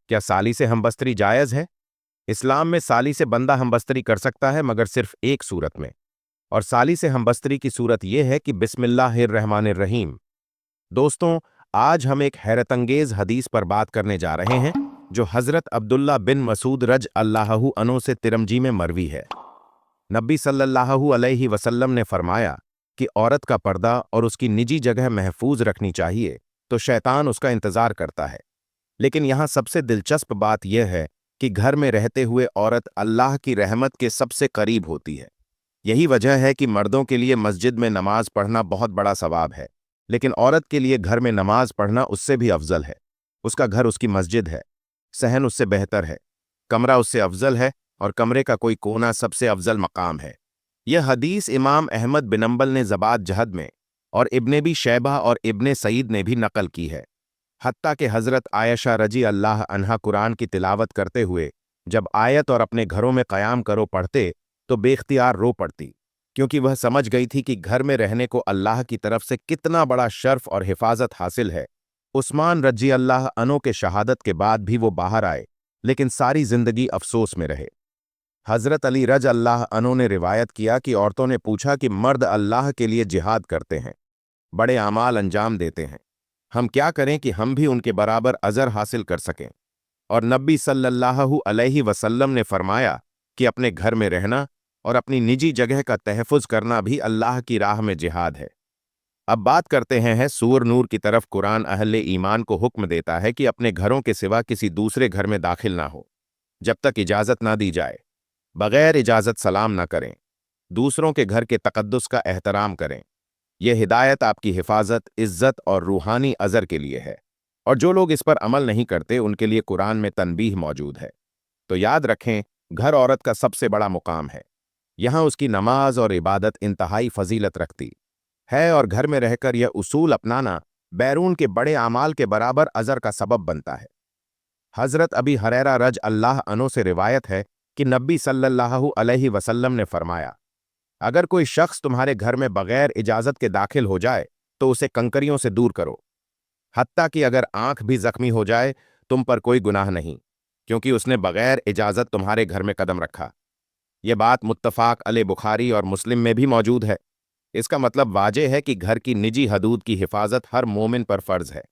क्या साली से हमबस्तरी जायज़ है? इस्लाम में साली से बंदा हमबस्तरी कर सकता है, मगर सिर्फ एक सूरत में। और साली से हमबस्तरी की सूरत यह है कि बिस्मिल्लाहिर्रहमानिर्रहीम। दोस्तों, आज हम एक हैरतंगेज हदीस पर बात करने जा रहे हैं, जो हज़रत अब्दुल्ला बिन मसूद रज अल्लाहु अन्हु से तिरमजी में मरवी है। नबी सल्लल्लाहु अलैहि वसल्लम ने फरमाया कि औरत का पर्दा और उसकी निजी जगह महफूज रखनी चाहिए, तो शैतान उसका इंतजार करता है। लेकिन यहाँ सबसे दिलचस्प बात यह है कि घर में रहते हुए औरत अल्लाह की रहमत के सबसे करीब होती है। यही वजह है कि मर्दों के लिए मस्जिद में नमाज पढ़ना बहुत बड़ा सवाब है, लेकिन औरत के लिए घर में नमाज पढ़ना उससे भी अफजल है। उसका घर उसकी मस्जिद है, सहन उससे बेहतर है, कमरा उससे अफजल है, और कमरे का कोई कोना सबसे अफजल मकाम है। यह हदीस इमाम अहमद बिन अंबल ने ज़बात जहद में और इब्ने बी शैबा और इब्ने सईद ने भी नकल की है। हत्ता कि हज़रत आयशा रजी अल्लाह अन्हा कुरान की तिलावत करते हुए जब आयत और अपने घरों में क़याम करो पढ़ते तो बेख्तियार रो पड़ती, क्योंकि वह समझ गई थी कि घर में रहने को अल्लाह की तरफ से कितना बड़ा शर्फ और हिफाजत हासिल है। उस्मान रजी अल्लाह अन्हो के शहादत के बाद भी वो बाहर आए, लेकिन सारी जिंदगी अफसोस में रहे। हज़रत अली रज अल्लाह अन्हो ने रिवायत किया कि औरतों ने पूछा कि मर्द अल्लाह के लिए जिहाद करते हैं, बड़े आमाल अंजाम देते हैं, हम क्या करें कि हम भी उनके बराबर अजर हासिल कर सकें? और नबी सल्लल्लाहु अलैहि वसल्लम ने फरमाया कि अपने घर में रहना और अपनी निजी जगह का तहफ़्फ़ुज़ करना भी अल्लाह की राह में जिहाद है। अब बात करते हैं सूर नूर की तरफ। कुरान अहले ईमान को हुक्म देता है कि अपने घरों के सिवा किसी दूसरे घर में दाखिल ना हो, जब तक इजाज़त ना दी जाए। बगैर इजाज़त सलाम ना करें, दूसरों के घर के तक़द्दुस का एहतराम करें। यह हिदायत आपकी हिफाजत, इज्जत और रूहानी अज़र के लिए है, और जो लोग इस पर अमल नहीं करते उनके लिए कुरान में तनबीह मौजूद है। तो याद रखें, घर औरत का सबसे बड़ा मुकाम है। यहाँ उसकी नमाज और इबादत इंतहाई फजीलत रखती है, और घर में रहकर यह उसूल अपनाना बैरून के बड़े आमाल के बराबर अज़र का सबब बनता है। हज़रत अबी हुरैरा रज अल्लाह अन्हु से रिवायत है कि नबी सल्लल्लाहु अलैहि वसल्लम ने फरमाया, अगर कोई शख्स तुम्हारे घर में बगैर इजाज़त के दाखिल हो जाए तो उसे कंकरियों से दूर करो। हत्ता कि अगर आंख भी जख्मी हो जाए, तुम पर कोई गुनाह नहीं, क्योंकि उसने बगैर इजाज़त तुम्हारे घर में कदम रखा। यह बात मुत्तफ़ाक़ अले बुखारी और मुस्लिम में भी मौजूद है। इसका मतलब वाज़ेह है कि घर की निजी हदूद की हिफाजत हर मोमिन पर फ़र्ज़ है,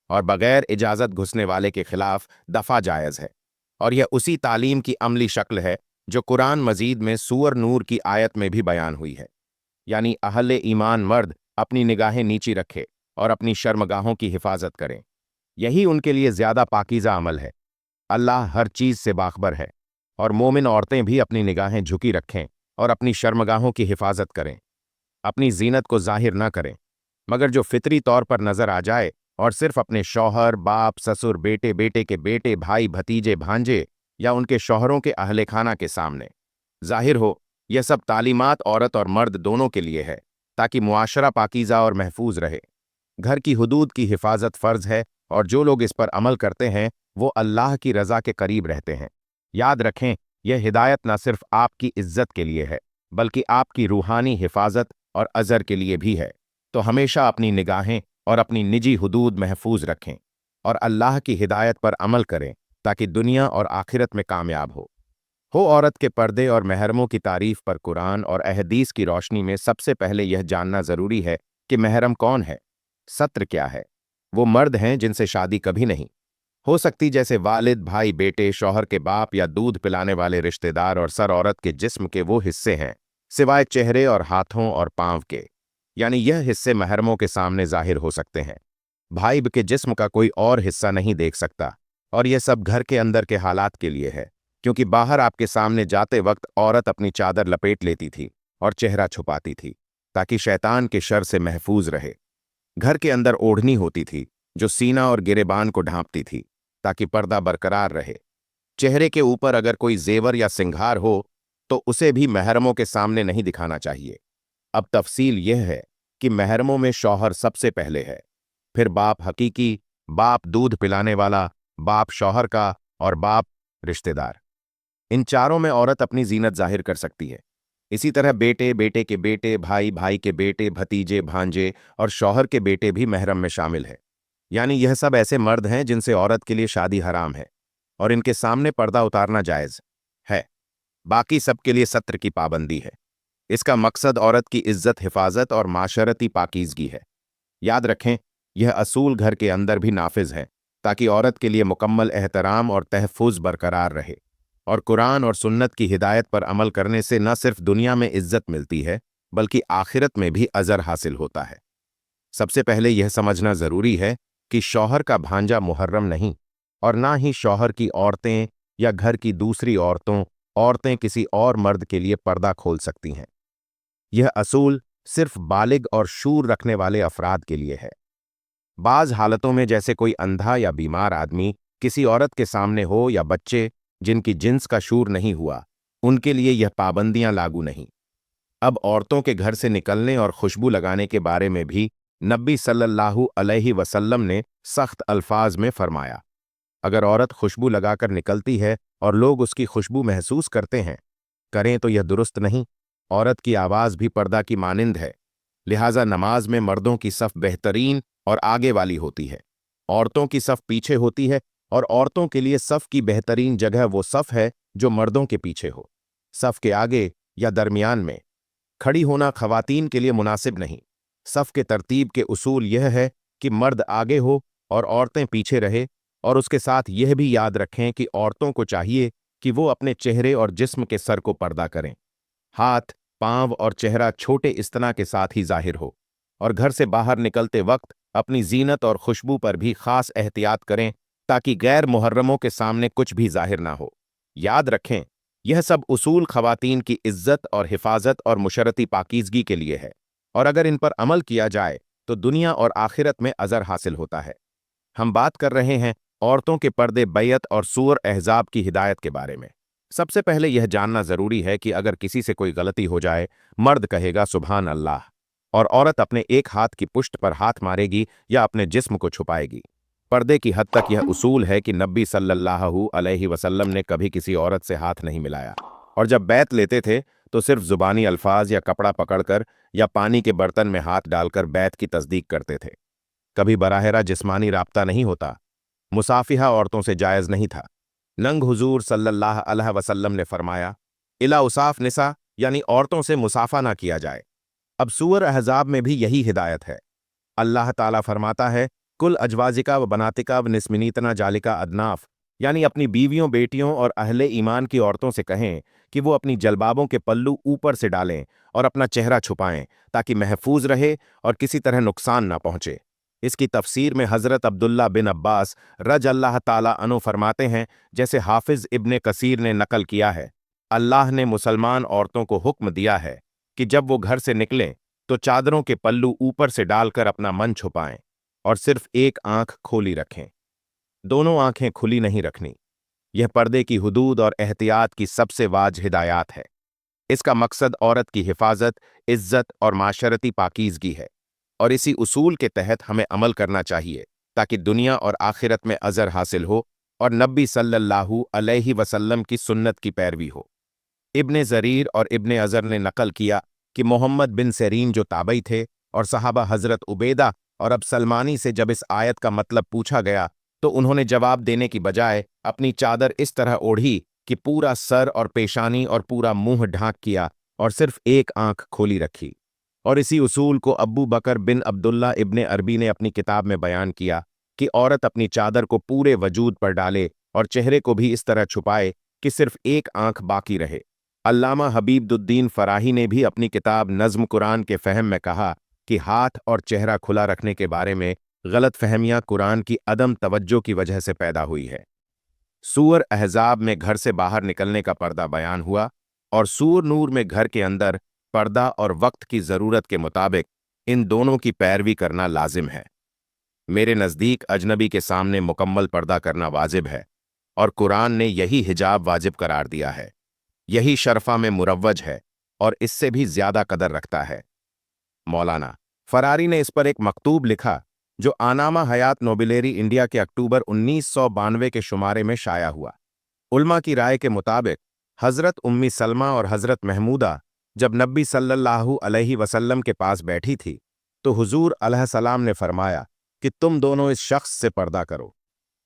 और बगैर इजाज़त घुसने वाले के खिलाफ दफ़ा जायज़ है। और यह उसी तालीम की अमली शक्ल है जो कुरान मजीद में सूअर नूर की आयत में भी बयान हुई है, यानी अहले ईमान मर्द अपनी निगाहें नीची रखे और अपनी शर्मगाहों की हिफाजत करें। यही उनके लिए ज़्यादा पाकीज़ा अमल है। अल्लाह हर चीज़ से बाखबर है, और मोमिन औरतें भी अपनी निगाहें झुकी रखें और अपनी शर्मगाहों की हिफाजत करें। अपनी जीनत को ज़ाहिर न करें, मगर जो फितरी तौर पर नज़र आ जाए, और सिर्फ अपने शौहर, बाप, ससुर, बेटे, बेटे के बेटे, भाई, भतीजे, भांजे या उनके शौहरों के अहले खाना के सामने जाहिर हो। यह सब तालीमात औरत और मर्द दोनों के लिए है, ताकि मुआशरा पाकीज़ा और महफूज रहे। घर की हुदूद की हिफाजत फ़र्ज़ है, और जो लोग इस पर अमल करते हैं वो अल्लाह की रज़ा के करीब रहते हैं। याद रखें, यह हिदायत न सिर्फ आपकी इज्जत के लिए है, बल्कि आपकी रूहानी हिफाजत और अज़र के लिए भी है। तो हमेशा अपनी निगाहें और अपनी निजी हुदूद महफूज रखें और अल्लाह की हिदायत पर अमल करें, ताकि दुनिया और आखिरत में कामयाब हो। औरत के पर्दे और महरमों की तारीफ पर कुरान और अहदीस की रोशनी में सबसे पहले यह जानना ज़रूरी है कि महरम कौन है। सत्र क्या है? वो मर्द हैं जिनसे शादी कभी नहीं हो सकती, जैसे वालिद, भाई, बेटे, शौहर के बाप या दूध पिलाने वाले रिश्तेदार। और सर औरत के जिस्म के वो हिस्से हैं सिवाय चेहरे और हाथों और पांव के, यानी यह हिस्से महरमों के सामने जाहिर हो सकते हैं। भाई के जिस्म का कोई और हिस्सा नहीं देख सकता, और यह सब घर के अंदर के हालात के लिए है, क्योंकि बाहर आपके सामने जाते वक्त औरत अपनी चादर लपेट लेती थी और चेहरा छुपाती थी, ताकि शैतान के शर से महफूज रहे। घर के अंदर ओढ़नी होती थी जो सीना और गिरेबान को ढांपती थी, ताकि पर्दा बरकरार रहे। चेहरे के ऊपर अगर कोई जेवर या सिंगार हो तो उसे भी महरमों के सामने नहीं दिखाना चाहिए। अब तफसील यह है कि महरमों में शौहर सबसे पहले है, फिर बाप हकीकी, बाप दूध पिलाने वाला, बाप शौहर का, और बाप रिश्तेदार। इन चारों में औरत अपनी जीनत जाहिर कर सकती है। इसी तरह बेटे, बेटे के बेटे, भाई, भाई के बेटे, भतीजे, भांजे और शौहर के बेटे भी महरम में शामिल है। यानी यह सब ऐसे मर्द हैं जिनसे औरत के लिए शादी हराम है। और इनके सामने पर्दा उतारना जायज़ है। बाकी सबके लिए सत्र की पाबंदी है। इसका मकसद औरत की इज्जत, हिफाजत और माशरती पाकीज़गी है। याद रखें, यह असूल घर के अंदर भी नाफिज है, ताकि औरत के लिए मुकम्मल एहतराम और तहफ़्फ़ुज़ बरकरार रहे। और कुरान और सुन्नत की हिदायत पर अमल करने से न सिर्फ दुनिया में इज्जत मिलती है, बल्कि आखिरत में भी अजर हासिल होता है। सबसे पहले यह समझना ज़रूरी है कि शौहर का भांजा मुहर्रम नहीं, और ना ही शौहर की औरतें या घर की दूसरी औरतें किसी और मर्द के लिए पर्दा खोल सकती हैं। यह असूल सिर्फ बालिग और शूर रखने वाले अफराद के लिए है। बाज़ हालतों में, जैसे कोई अंधा या बीमार आदमी किसी औरत के सामने हो, या बच्चे जिनकी जिन्स का शूर नहीं हुआ, उनके लिए यह पाबंदियां लागू नहीं। अब औरतों के घर से निकलने और खुशबू लगाने के बारे में भी नबी सल्लल्लाहु अलैहि वसल्लम ने सख्त अल्फाज में फरमाया, अगर औरत खुशबू लगाकर निकलती है और लोग उसकी खुशबू महसूस करते हैं, करें तो यह दुरुस्त नहीं। औरत की आवाज़ भी पर्दा की मानिंद है, लिहाजा नमाज में मर्दों की सफ बेहतरीन और आगे वाली होती है, औरतों की सफ पीछे होती है, और औरतों के लिए सफ की बेहतरीन जगह वो सफ है जो मर्दों के पीछे हो। सफ के आगे या दरमियान में खड़ी होना खवातीन के लिए मुनासिब नहीं। सफ के तरतीब के उसूल यह है कि मर्द आगे हो और औरतें पीछे रहे, और उसके साथ यह भी याद रखें कि औरतों को चाहिए कि वो अपने चेहरे और जिस्म के सर को पर्दा करें। हाथ, पांव और चेहरा छोटे इस्तना के साथ ही जाहिर हो, और घर से बाहर निकलते वक्त अपनी जीनत और खुशबू पर भी खास एहतियात करें, ताकि गैर मुहर्रमों के सामने कुछ भी जाहिर ना हो। याद रखें, यह सब उसूल खवातीन की इज्जत और हिफाजत और मुशरती पाकीज़गी के लिए है, और अगर इन पर अमल किया जाए तो दुनिया और आखिरत में अजर हासिल होता है। हम बात कर रहे हैं औरतों के पर्दे बैत और सूर अहज़ाब की हिदायत के बारे में। सबसे पहले यह जानना ज़रूरी है कि अगर किसी से कोई गलती हो जाए, मर्द कहेगा सुभान अल्लाह, और औरत अपने एक हाथ की पुष्ट पर हाथ मारेगी या अपने जिस्म को छुपाएगी। पर्दे की हद तक यह उसूल है कि नबी सल्लल्लाहु अलैहि वसल्लम ने कभी किसी औरत से हाथ नहीं मिलाया, और जब बैत लेते थे तो सिर्फ ज़ुबानी अल्फाज या कपड़ा पकड़कर या पानी के बर्तन में हाथ डालकर बैत की तस्दीक करते थे। कभी बराहरा जिस्मानी राब्ता नहीं होता। मुसाफिहा औरतों से जायज़ नहीं था। नंग हुजूर सल्लल्लाहु अलैहि वसल्लम ने फरमाया, इला उसाफ निसा, यानी औरतों से मुसाफा ना किया जाए। अब सूअर अहज़ाब में भी यही हिदायत है। अल्लाह ताला फरमाता है, कुल अजवाजिका व बनातिका व निस्मिनीतना जालिका अदनाफ, यानी अपनी बीवियों, बेटियों और अहले ईमान की औरतों से कहें कि वो अपनी जलबाबों के पल्लू ऊपर से डालें और अपना चेहरा छुपाएं, ताकि महफूज रहे और किसी तरह नुकसान ना पहुंचे। इसकी तफसीर में हज़रत अब्दुल्ला बिन अब्बास रज अल्लाह ताला अन्हु फरमाते हैं, जैसे हाफिज इब्ने कसीर ने नकल किया है, अल्लाह ने मुसलमान औरतों को हुक्म दिया है कि जब वो घर से निकलें तो चादरों के पल्लू ऊपर से डालकर अपना मन छुपाएं और सिर्फ एक आंख खोली रखें, दोनों आंखें खुली नहीं रखनी। यह पर्दे की हुदूद और एहतियात की सबसे वाज हिदायत है। इसका मकसद औरत की हिफाजत, इज्जत और माशरती पाकीज़गी है, और इसी उसूल के तहत हमें अमल करना चाहिए, ताकि दुनिया और आखिरत में अजर हासिल हो और नबी सल्लल्लाहु अलैहि वसल्लम की सुन्नत की पैरवी हो। इब्ने ज़रीर और इब्ने अज़र ने नकल किया कि मोहम्मद बिन सेरीन जो ताबई थे और सहाबा हज़रत उबैदा और अब सलमानी से जब इस आयत का मतलब पूछा गया तो उन्होंने जवाब देने की बजाय अपनी चादर इस तरह ओढ़ी कि पूरा सर और पेशानी और पूरा मुंह ढांक किया और सिर्फ एक आंख खोली रखी। और इसी उसूल को अब्बू बकर बिन अब्दुल्ला इब्ने अरबी ने अपनी किताब में बयान किया कि औरत अपनी चादर को पूरे वजूद पर डाले और चेहरे को भी इस तरह छुपाए कि सिर्फ एक आंख बाकी रहे। अल्लामा हबीबुद्दीन फराही ने भी अपनी किताब नज़्म कुरान के फ़हम में कहा कि हाथ और चेहरा खुला रखने के बारे में गलत फहमियां कुरान की अदम तवज्जो की वजह से पैदा हुई है। सूर अहज़ाब में घर से बाहर निकलने का पर्दा बयान हुआ, और सूर नूर में घर के अंदर पर्दा और वक्त की ज़रूरत के मुताबिक इन दोनों की पैरवी करना लाजिम है। मेरे नज़दीक अजनबी के सामने मुकम्मल पर्दा करना वाजिब है, और कुरान ने यही हिजाब वाजिब करार दिया है। यही शरफ़ा में मुरव्वज है और इससे भी ज़्यादा कदर रखता है। मौलाना फरारी ने इस पर एक मकतूब लिखा जो आनामा हयात नोबिलेरी इंडिया के अक्टूबर 1992 के शुमारे में शाया हुआ। उल्मा की राय के मुताबिक हज़रत उम्मी सलमा और हज़रत महमूदा जब नबी सल्लल्लाहु अलैहि वसल्लम के पास बैठी थी तो हुजूर अलैहिस्सलाम ने फरमाया कि तुम दोनों इस शख्स से पर्दा करो।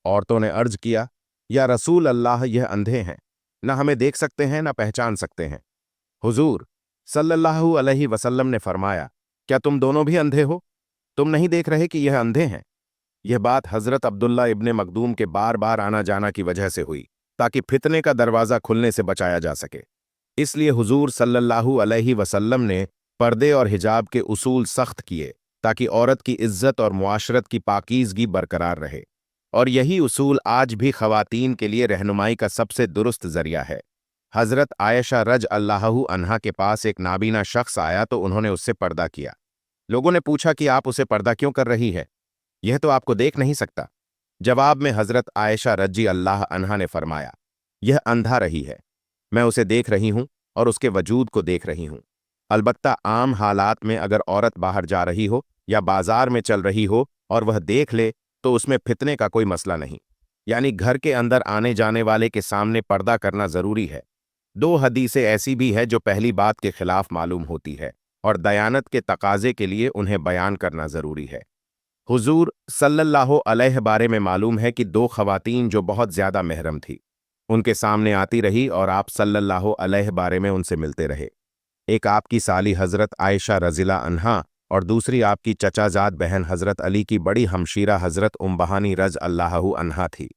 औरतों ने अर्ज किया, या रसूल अल्लाह, यह अंधे हैं, न हमें देख सकते हैं न पहचान सकते हैं। हुजूर सल्लल्लाहु अलैहि वसल्लम ने फरमाया, क्या तुम दोनों भी अंधे हो? तुम नहीं देख रहे कि यह अंधे हैं? यह बात हजरत अब्दुल्ला इब्ने मखदूम के बार बार आना जाना की वजह से हुई, ताकि फितने का दरवाज़ा खुलने से बचाया जा सके। इसलिए हुजूर सल्लल्लाहु अलैहि वसल्लम ने पर्दे और हिजाब के उसूल सख्त किए, ताकि औरत की इज्जत और मुआशरत की पाकीज़गी बरकरार रहे। और यही उसूल आज भी ख़वातीन के लिए रहनुमाई का सबसे दुरुस्त ज़रिया है। हज़रत आयशा रज अल्लाहु अन्हा के पास एक नाबीना शख्स आया तो उन्होंने उससे पर्दा किया। लोगों ने पूछा कि आप उसे पर्दा क्यों कर रही है, यह तो आपको देख नहीं सकता। जवाब में हज़रत आयशा रजी अल्लाह अन्हा ने फरमाया, यह अंधा रही है, मैं उसे देख रही हूं और उसके वजूद को देख रही हूं। अलबत्ता आम हालात में अगर औरत बाहर जा रही हो या बाजार में चल रही हो और वह देख ले तो उसमें फितने का कोई मसला नहीं, यानी घर के अंदर आने जाने वाले के सामने पर्दा करना जरूरी है। दो हदीसें ऐसी भी है जो पहली बात के खिलाफ मालूम होती है और दयानत के तकाजे के लिए उन्हें बयान करना जरूरी है। हुजूर सल्लल्लाहु अलैहि बारे में मालूम है कि दो खवातीन जो बहुत ज्यादा महरम थी, उनके सामने आती रही और आप सल्लल्लाहु अलैहि बारे में उनसे मिलते रहे। एक आपकी साली हजरत आयशा रज़िला अन्हा और दूसरी आपकी चचाजाद बहन हजरत अली की बड़ी हमशीरा हजरत बहानी रज अल्लाहु अन्हा थी।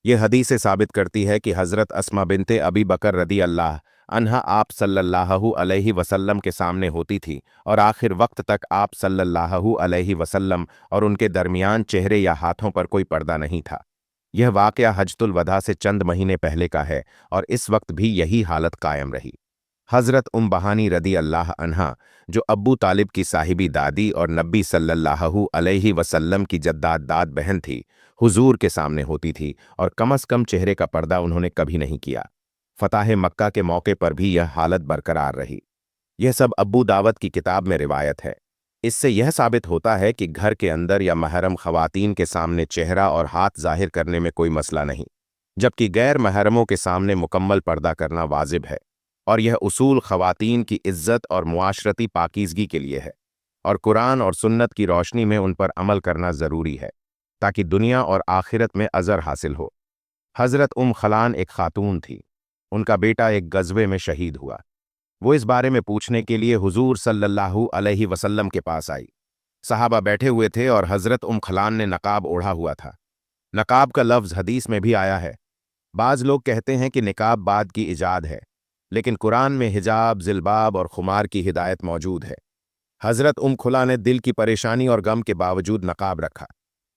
यह हदीस साबित करती है कि हजरत अस्मा बिनते अबी बकर रदी अल्लाह अन्हा आप सल्लल्लाहु अलैहि वसल्लम के सामने होती थी और आखिर वक्त तक आप सल्लल्लाहु अलैहि वसल्लम और उनके दरमियान चेहरे या हाथों पर कोई पर्दा नहीं था। यह वाक़या हज्जतुल वदा से चंद महीने पहले का है और इस वक्त भी यही हालत कायम रही। हज़रत बहानी रदी अल्लाह अन्हा, जो अब्बू तालिब की साहिबी दादी और नबी सल्लल्लाहु अलैहि वसल्लम की जद्दाद दाद बहन थी, हुजूर के सामने होती थी और कम अज़ कम चेहरे का पर्दा उन्होंने कभी नहीं किया। फताह मक्का के मौके पर भी यह हालत बरकरार रही। यह सब अब्बू दावत की किताब में रिवायत है। इससे यह साबित होता है कि घर के अंदर या महरम खवातीन के सामने चेहरा और हाथ जाहिर करने में कोई मसला नहीं, जबकि गैर महरमों के सामने मुकम्मल पर्दा करना वाजिब है। और यह उसूल खवातीन की इज्जत और मुआशरती पाकीज़गी के लिए है और कुरान और सुन्नत की रोशनी में उन पर अमल करना ज़रूरी है, ताकि दुनिया और आखिरत में अज़र हासिल हो। हज़रत खलान एक खातून थी, उनका बेटा एक गज़वे में शहीद हुआ। वो इस बारे में पूछने के लिए हुजूर सल्लल्लाहु अलैहि वसल्लम के पास आई। सहाबा बैठे हुए थे और हज़रत खलान ने नकाब ओढ़ा हुआ था। नकाब का लफ्ज़ हदीस में भी आया है। बाज़ लोग कहते हैं कि निकाब बाद की इजाद है, लेकिन कुरान में हिजाब, जिलबाब और खुमार की हिदायत मौजूद है। हज़रत खुला ने दिल की परेशानी और गम के बावजूद नकाब रखा।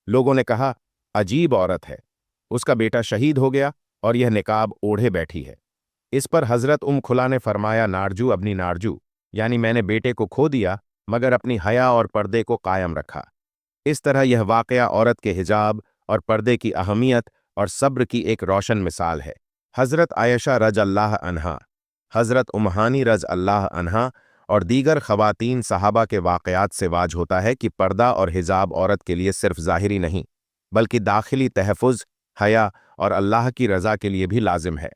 लोगों ने कहा, अजीब औरत है, उसका बेटा शहीद हो गया और यह निकाब ओढ़े बैठी है। इस पर हज़रत खुला ने फरमाया, नारजू अपनी नारजू, यानी मैंने बेटे को खो दिया मगर अपनी हया और पर्दे को कायम रखा। इस तरह यह वाक़या औरत के हिजाब और पर्दे की अहमियत और सब्र की एक रोशन मिसाल है। हज़रत आयशा रज अल्लाह अन्हा, हज़रत उम्हानी रज अल्लाह अन्हा और दीगर ख़वातीन सहाबा के वाक़यात से वाज होता है कि पर्दा और हिजाब औरत के लिए सिर्फ ज़ाहिरी नहीं, बल्कि दाखिली तहफ़्फ़ुज़, हया और अल्लाह की रज़ा के लिए भी लाजिम है।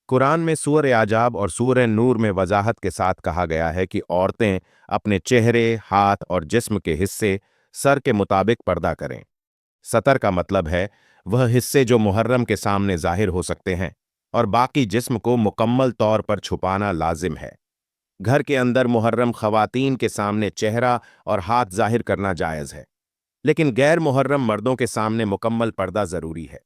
कुरान में सूरह आजाब और सूरह नूर में वजाहत के साथ कहा गया है कि औरतें अपने चेहरे, हाथ और जिस्म के हिस्से सर के मुताबिक पर्दा करें। सतर का मतलब है वह हिस्से जो मुहर्रम के सामने जाहिर हो सकते हैं और बाकी जिस्म को मुकम्मल तौर पर छुपाना लाजिम है। घर के अंदर मुहर्रम ख़वातीन के सामने चेहरा और हाथ जाहिर करना जायज़ है, लेकिन गैर मुहर्रम मर्दों के सामने मुकम्मल पर्दा ज़रूरी है।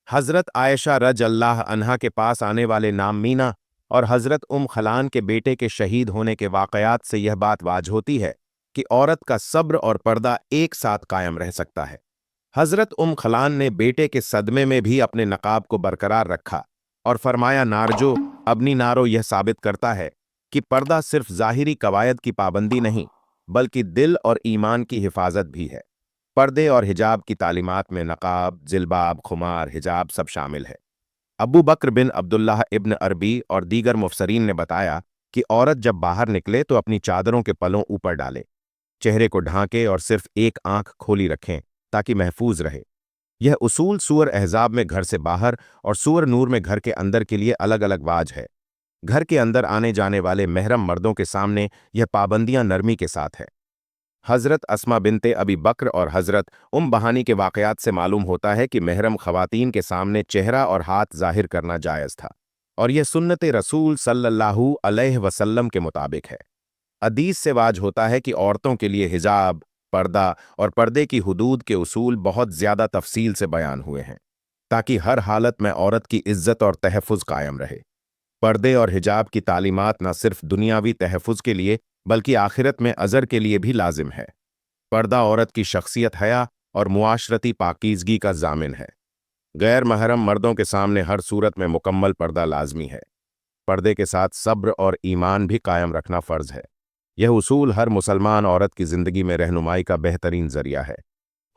हज़रत आयशा रज अल्लाह अन्हा के पास आने वाले नाम मीना और हज़रत खलान के बेटे के शहीद होने के वाक़यात से यह बात वाज होती है कि औरत का सब्र और पर्दा एक साथ कायम रह सकता है। हज़रत खलान ने बेटे के सदमे में भी अपने नकाब को बरकरार रखा और फरमाया, नारजो अपनी नारो, यह साबित करता है कि पर्दा सिर्फ ज़ाहिरी कवायद की पाबंदी नहीं, बल्कि दिल और ईमान की हिफाजत भी है। पर्दे और हिजाब की तालीमात में नकाब, जिलबाब, खुमार, हिजाब सब शामिल है। अबू बकर बिन अब्दुल्लाह इब्न अरबी और दीगर मुफसरीन ने बताया कि औरत जब बाहर निकले तो अपनी चादरों के पलों ऊपर डाले, चेहरे को ढांके और सिर्फ एक आंख खोली रखें ताकि महफूज रहे। यह उसूल सूर अहज़ाब में घर से बाहर और सूर नूर में घर के अंदर के लिए अलग अलग वाज है। घर के अंदर आने जाने वाले महरम मर्दों के सामने यह पाबंदियां नरमी के साथ है। हज़रत अस्मा बिनते अबी बकर और हज़रत बहानी के वाक़यात से मालूम होता है कि महरम ख़वातीन के सामने चेहरा और हाथ ज़ाहिर करना जायज़ था, और यह सुन्नत रसूल सल्लल्लाहु अलैहि वसल्लम के मुताबिक है। हदीस से वाज होता है कि औरतों के लिए हिजाब, पर्दा और पर्दे की हुदूद के उसूल बहुत ज़्यादा तफसील से बयान हुए हैं, ताकि हर हालत में औरत की इज्जत और तहफ़्फ़ुज़ कायम रहे। पर्दे और हिजाब की तालीमात न सिर्फ दुनियावी तहफ़्फ़ुज़ के लिए बल्कि आखिरत में अज़र के लिए भी लाजिम है। पर्दा औरत की शख्सियत हया और मुआशरती पाकीज़गी का ज़ामिन है। गैर महरम मर्दों के सामने हर सूरत में मुकम्मल पर्दा लाजमी है। पर्दे के साथ सब्र और ईमान भी कायम रखना फ़र्ज़ है। यह उसूल हर मुसलमान औरत की ज़िंदगी में रहनुमाई का बेहतरीन ज़रिया है।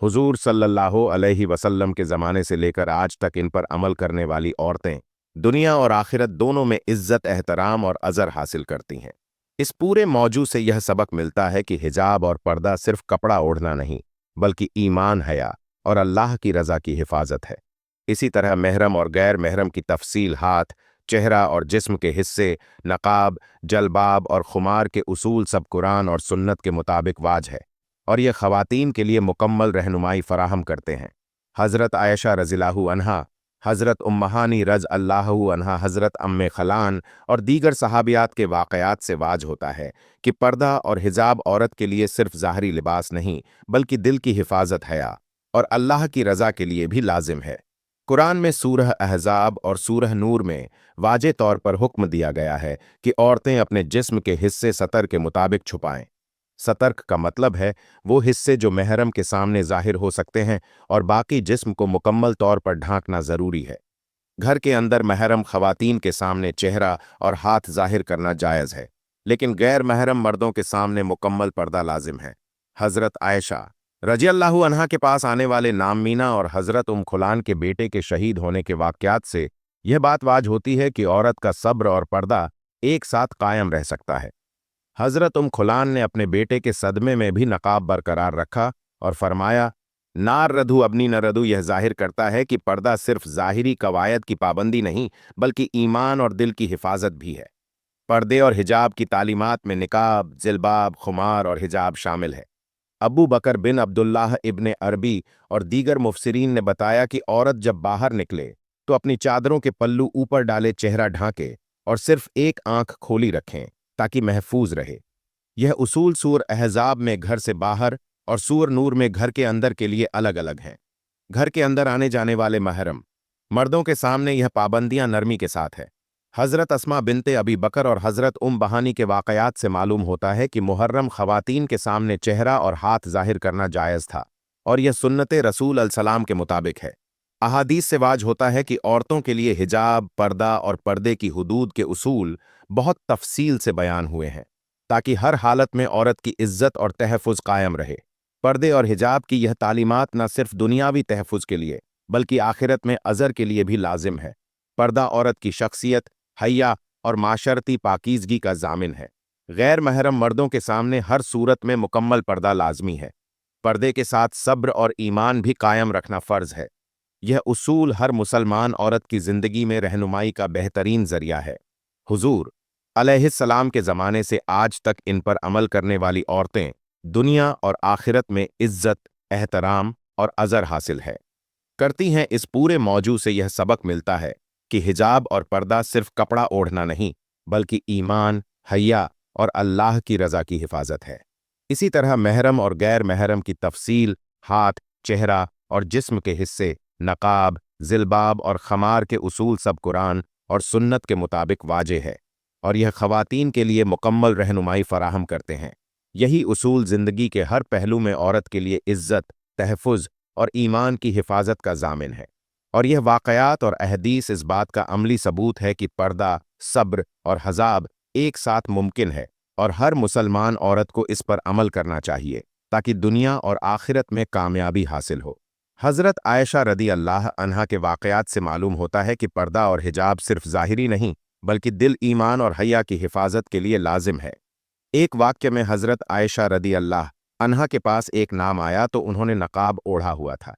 हुज़ूर सल्लल्लाहु अलैहि वसल्लम के ज़माने से लेकर आज तक इन पर अमल करने वाली औरतें दुनिया और आखिरत दोनों में इज़्ज़त, एहतराम और अज़र हासिल करती हैं। इस पूरे मौजू से यह सबक मिलता है कि हिजाब और पर्दा सिर्फ कपड़ा ओढ़ना नहीं, बल्कि ईमान, हया और अल्लाह की रज़ा की हिफाजत है। इसी तरह महरम और गैर महरम की तफसील हाथ, चेहरा और जिस्म के हिस्से, नकाब, जलबाब और खुमार के उसूल सब कुरान और सुन्नत के मुताबिक वाज है, और ये ख़वातीन के लिए मुकम्मल रहनुमाई फराहम करते हैं। हज़रत आयशा रज़ियल्लाहु अन्हा, हज़रत उम्महानी रज़अल्लाहु अन्हा, हज़रत अम्मे खलान और दीगर सहाबियात के वाक़यात से वाज होता है कि पर्दा और हिजाब औरत के लिए सिर्फ ज़ाहरी लिबास नहीं, बल्कि दिल की हिफाजत, हया और अल्लाह की रज़ा के लिए भी लाजिम है। कुरान में सूरह अहज़ाब और सूरह नूर में वाज़े तौर पर हुक्म दिया गया है कि औरतें अपने जिस्म के हिस्से सतर के मुताबिक छुपाएं। सतर्क का मतलब है वो हिस्से जो महरम के सामने ज़ाहिर हो सकते हैं, और बाकी जिस्म को मुकम्मल तौर पर ढांकना ज़रूरी है। घर के अंदर महरम ख़वातीन के सामने चेहरा और हाथ ज़ाहिर करना जायज़ है, लेकिन गैर महरम मर्दों के सामने मुकम्मल पर्दा लाजिम है। हज़रत आयशा रज़ियल्लाहु अन्हा के पास आने वाले नाममीना और हज़रत खुलान के बेटे के शहीद होने के वाक़यात से यह बात वाज होती है कि औरत का सब्र और पर्दा एक साथ कायम रह सकता है। हज़रत खुलान ने अपने बेटे के सदमे में भी नकाब बरकरार रखा और फरमाया, नार रधु अबनी न रधु, यह जाहिर करता है कि पर्दा सिर्फ ज़ाहिरी कवायद की पाबंदी नहीं, बल्कि ईमान और दिल की हिफाजत भी है। पर्दे और हिजाब की तालीमात में निकाब, जिलबाब, खुमार और हिजाब शामिल है। अबू बकर बिन अब्दुल्लाह इब्ने अरबी और दीगर मुफसिरीन ने बताया कि औरत जब बाहर निकले तो अपनी चादरों के पल्लू ऊपर डाले चेहरा ढांके और सिर्फ एक आंख खोली रखें ताकि महफूज रहे। यह उसूल सूर अहज़ाब में घर से बाहर और सूर नूर में घर के अंदर के लिए अलग अलग हैं। घर के अंदर आने जाने वाले महरम मर्दों के सामने यह पाबंदियां नरमी के साथ है। हज़रत अस्मा बिनते अबी बकर और हज़रत बहानी के वाक़यात से मालूम होता है कि मुहर्रम ख़वातीन के सामने चेहरा और हाथ ज़ाहिर करना जायज़ था, और यह सुन्नत रसूल अलसलाम के मुताबिक है। अहादीस से वाज होता है कि औरतों के लिए हिजाब, पर्दा और पर्दे की हुदूद के उसूल बहुत तफसील से बयान हुए हैं, ताकि हर हालत में औरत की इज्जत और तहफ़्फ़ुज़ कायम रहे। पर्दे और हिजाब की यह तालीमात न सिर्फ दुनियावी तहफ़्फ़ुज़ के लिए बल्कि आखिरत में अज़र के लिए भी लाजिम है। पर्दा औरत की शख्सियत, हया और माशरती पाकीज़गी का ज़ामिन है। गैर महरम मर्दों के सामने हर सूरत में मुकम्मल पर्दा लाजमी है। पर्दे के साथ सब्र और ईमान भी कायम रखना फ़र्ज़ है। यह उसूल हर मुसलमान औरत की ज़िंदगी में रहनुमाई का बेहतरीन ज़रिया है। हुज़ूर अलैहिस्सलाम के ज़माने से आज तक इन पर अमल करने वाली औरतें दुनिया और आखिरत में इज्जत, एहतराम और अज़र हासिल है करती हैं। इस पूरे मौजू से यह सबक मिलता है कि हिजाब और पर्दा सिर्फ कपड़ा ओढ़ना नहीं, बल्कि ईमान, हया और अल्लाह की रज़ा की हिफाजत है। इसी तरह महरम और गैर महरम की तफसील हाथ, चेहरा और जिस्म के हिस्से, नकाब, जिलबाब और खमार के उसूल सब कुरान और सुन्नत के मुताबिक वाजे है, और यह ख़वातीन के लिए मुकम्मल रहनुमाई फराहम करते हैं। यही उसूल ज़िंदगी के हर पहलू में औरत के लिए इज्जत, तहफ़्फ़ुज़ और ईमान की हिफाजत का ज़ामिन है। और यह वाक़यात और अहदीस इस बात का अमली सबूत है कि पर्दा, सब्र और हज़ाब एक साथ मुमकिन है, और हर मुसलमान औरत को इस पर अमल करना चाहिए ताकि दुनिया और आखिरत में कामयाबी हासिल हो। हज़रत आयशा रदी अल्लाह अन्हा के वाक़यात से मालूम होता है कि पर्दा और हिजाब सिर्फ ज़ाहिरी नहीं, बल्कि दिल, ईमान और हया की हिफाजत के लिए लाजिम है। एक वाक्य में हज़रत आयशा रदी अल्लाह अन्हा के पास एक नाम आया तो उन्होंने नकाब ओढ़ा हुआ था।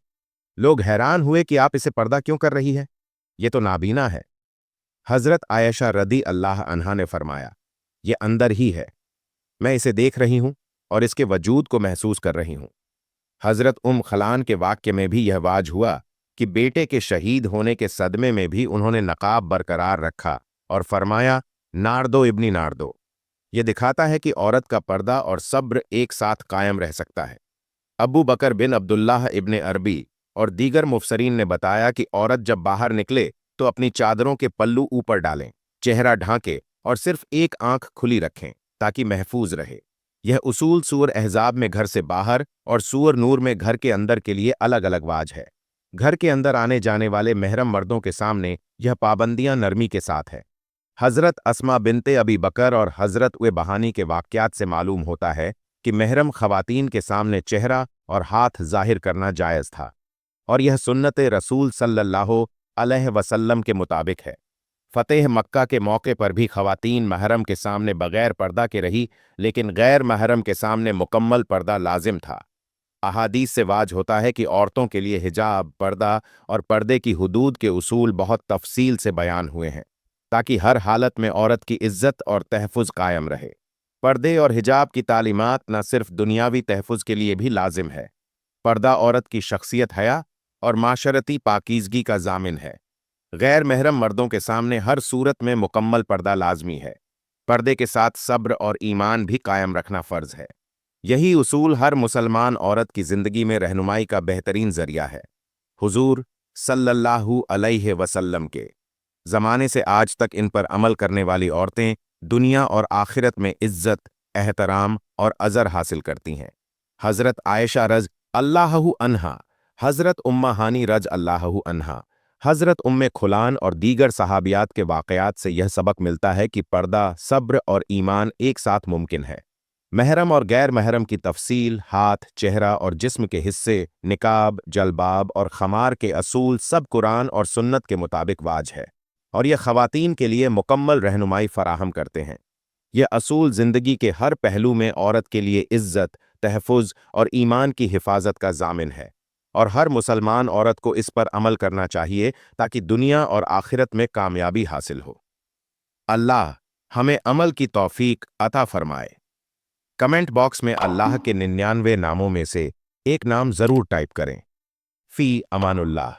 लोग हैरान हुए कि आप इसे पर्दा क्यों कर रही है, ये तो नाबीना है। हज़रत आयशा रदी अल्लाह अन्हा ने फरमाया, ये अंदर ही है, मैं इसे देख रही हूं। और इसके वजूद को महसूस कर रही हूँ। हजरत खलान के वाक्य में भी यह वाज हुआ कि बेटे के शहीद होने के सदमे में भी उन्होंने नकाब बरकरार रखा और फरमाया, नारदो इब्नी नारदो। यह दिखाता है कि औरत का पर्दा और सब्र एक साथ कायम रह सकता है। अबू बकर बिन अब्दुल्लाह इब्ने अरबी और दीगर मुफसरीन ने बताया कि औरत जब बाहर निकले तो अपनी चादरों के पल्लू ऊपर डालें, चेहरा ढांके और सिर्फ एक आंख खुली रखें ताकि महफूज रहे। यह उसूल सूर अहज़ाब में घर से बाहर और सूर नूर में घर के अंदर के लिए अलग अलग वाज है। घर के अंदर आने जाने वाले महरम मर्दों के सामने यह पाबंदियां नरमी के साथ है। हजरत अस्मा बिनते अबी बकर और हजरत उए बहानी के वाक़यात से मालूम होता है कि महरम ख़वातीन के सामने चेहरा और हाथ ज़ाहिर करना जायज़ था, और यह सुन्नत रसूल सल्लल्लाहु अलैहि वसल्लम के मुताबिक है। फ़तेह मक्का के मौके पर भी ख़वातीन महरम के सामने बग़ैर पर्दा के रही, लेकिन गैर महरम के सामने मुकम्मल पर्दा लाजिम था। अहादीस से वाज होता है कि औरतों के लिए हिजाब, पर्दा और पर्दे की हुदूद के उसूल बहुत तफसील से बयान हुए हैं, ताकि हर हालत में औरत की इज्जत और तहफ़्फ़ुज़ कायम रहे। पर्दे और हिजाब की तालीमात न सिर्फ दुनियावी तहफ़्फ़ुज़ के लिए भी लाजिम है। पर्दा औरत की शख्सियत, हया और माशरती पाकीज़गी का ज़ामिन है। गैर महरम मर्दों के सामने हर सूरत में मुकम्मल पर्दा लाजमी है। पर्दे के साथ सब्र और ईमान भी कायम रखना फ़र्ज़ है। यही उसूल हर मुसलमान औरत की ज़िंदगी में रहनुमाई का बेहतरीन ज़रिया है। हुज़ूर सल्लल्लाहु अलैहि वसल्लम के ज़माने से आज तक इन पर अमल करने वाली औरतें दुनिया और आखिरत में इज्जत, एहतराम और अज़र हासिल करती हैं। हज़रत आयशा रज़ अल्लाहु अन्हा, हज़रत उम्मा हानी रज़ अल्लाहु अन्हा, हज़रत उम्मे खुलान और दीगर सहाबियात के वाक़यात से यह सबक मिलता है कि पर्दा, सब्र और ईमान एक साथ मुमकिन है। महरम और गैर महरम की तफसील, हाथ, चेहरा और जिस्म के हिस्से, निकाब, जलबाब और खमार के असूल सब कुरान और सुन्नत के मुताबिक वाज है, और यह ख़वातीन के लिए मुकम्मल रहनुमाई फराहम करते हैं। यह असूल ज़िंदगी के हर पहलू में औरत के लिए इज्जत, तहफ़्फ़ुज़ और ईमान की हिफाजत का ज़ामिन है, और हर मुसलमान औरत को इस पर अमल करना चाहिए ताकि दुनिया और आखिरत में कामयाबी हासिल हो। अल्लाह हमें अमल की तौफीक अता फरमाए। कमेंट बॉक्स में अल्लाह के 99 नामों में से एक नाम ज़रूर टाइप करें। फ़ी अमानुल्लाह।